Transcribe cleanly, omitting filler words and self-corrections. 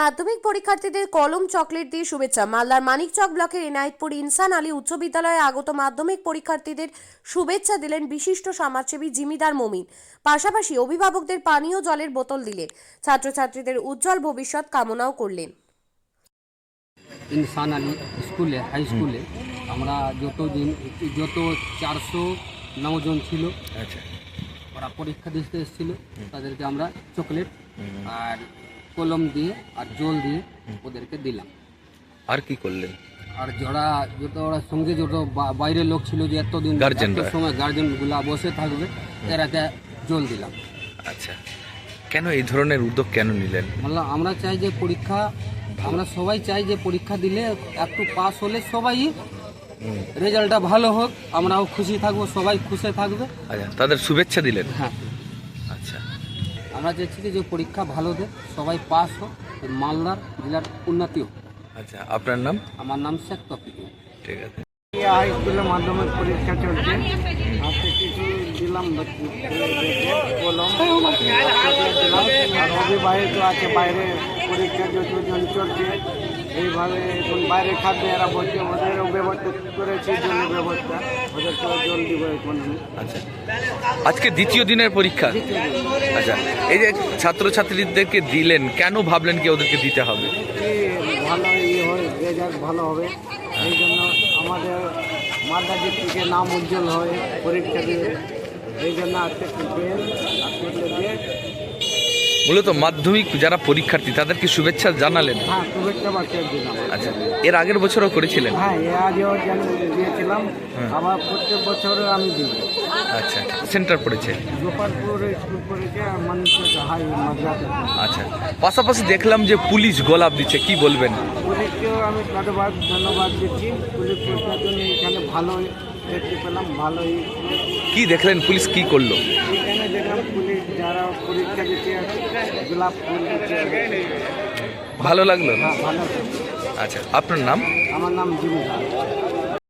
মাধ্যমিক পরীক্ষার্থীদের কলম চকলেট দিয়ে শুভেচ্ছা। মালদার মানিকচক ব্লকের এনায়েতপুর ইনসান আলী উচ্চ বিদ্যালয়ে আগত মাধ্যমিক পরীক্ষার্থীদের শুভেচ্ছা দিলেন বিশিষ্ট সমাজসেবী জিমিদার মমিন। পাশাপাশি অভিভাবকদের পানীয় জলের বোতল দিলেন। ছাত্রছাত্রীদের উজ্জ্বল ভবিষ্যৎ কামনাও করলেন। ইনসান আলী স্কুলে, হাই স্কুলে আমরা যত 409 জন ছিল, আচ্ছা, ওরা পরীক্ষা দিতে এসেছিল, তাদেরকে আমরা চকলেট আর কলম দিয়ে আর জল দিয়ে ওদেরকে দিলাম। আর কি করলেন? আর ওরা সঙ্গে বাইরের লোক ছিল, যে এতদিন গার্জেনরা, সময় গার্জেনগুলা বসে থাকবে, এরাকে জল দিলাম। আচ্ছা, কেন এই ধরনের উদ্যোগ কেন নিলেন? মানে আমরা চাই যে আমরা সবাই চাই যে পরীক্ষা দিলে একটু পাস হলে সবাই রেজাল্টটা ভালো হোক, আমরাও খুশি থাকবো, সবাই খুশি থাকবে। আচ্ছা, তাদের শুভেচ্ছা দিলেন? হ্যাঁ, আচ্ছা, আমরা চাইছি যে পরীক্ষা ভালো দেয়, সবাই পাস হোক, মালদার জেলার উন্নতি হোক। আচ্ছা, আপনার নাম? আমার নাম শেখ তফিক। ঠিক আছে। হাই স্কুলে মাধ্যমিক পরীক্ষা চলছে, আজকে কিছু দিলাম কলম দিলাম। আর অবিবাহিত আছে, বাইরে পরীক্ষা যতজন চলছে, এইভাবে এখন বাইরে খাদ্য এরা বলছে, ওদেরও ব্যবস্থা করেছি, জলের ব্যবস্থা, ওদেরকে জল দিব এখন আমি। আচ্ছা, আজকে দ্বিতীয় দিনের পরীক্ষা। আচ্ছা, এই যে ছাত্রছাত্রীদেরকে দিলেন, কেন ভাবলেন কি ওদেরকে দিতে হবে? কি ভালো হয়, রেজাল্ট ভালো হবে, এই জন্য আমাদের মালদা ডিস্ট্রিক্টের নাম উজ্জ্বল হয় পরীক্ষা দিয়ে, এই জন্য আজকে দিয়ে মূলত মাধ্যমিক যারা পরীক্ষার্থী তাদেরকে শুভেচ্ছা জানালেন? হ্যাঁ, শুভেচ্ছা বার্তা দিলাম। আচ্ছা, এর আগের বছরও করেছিলেন? হ্যাঁ, আজও দিয়েছিলাম, আবার প্রত্যেক বছর আমি দিই। আচ্ছা, সেন্টার পড়েছে? গোপালপুর স্কুল পড়েছে, আর মানিকচক হাই মাদ্রাসা। আচ্ছা, পাশাপাশি দেখলাম যে পুলিশ গোলাপ দিচ্ছে, কি বলবেন? পুলিশকেও আমি ধন্যবাদ দিচ্ছি। পুলিশ প্রশাসন এখানে ভালো দেখতে পেলাম, ভালোই। কি দেখলেন, পুলিশ কি করলো? এখানে দেখলাম পুলিশ যারা পরীক্ষা দিতে গোলাপ ফুল দিচ্ছে। ভালো লাগলো? হ্যাঁ, ভালো। আচ্ছা, আপনার নাম? আমার নাম জিমিদার।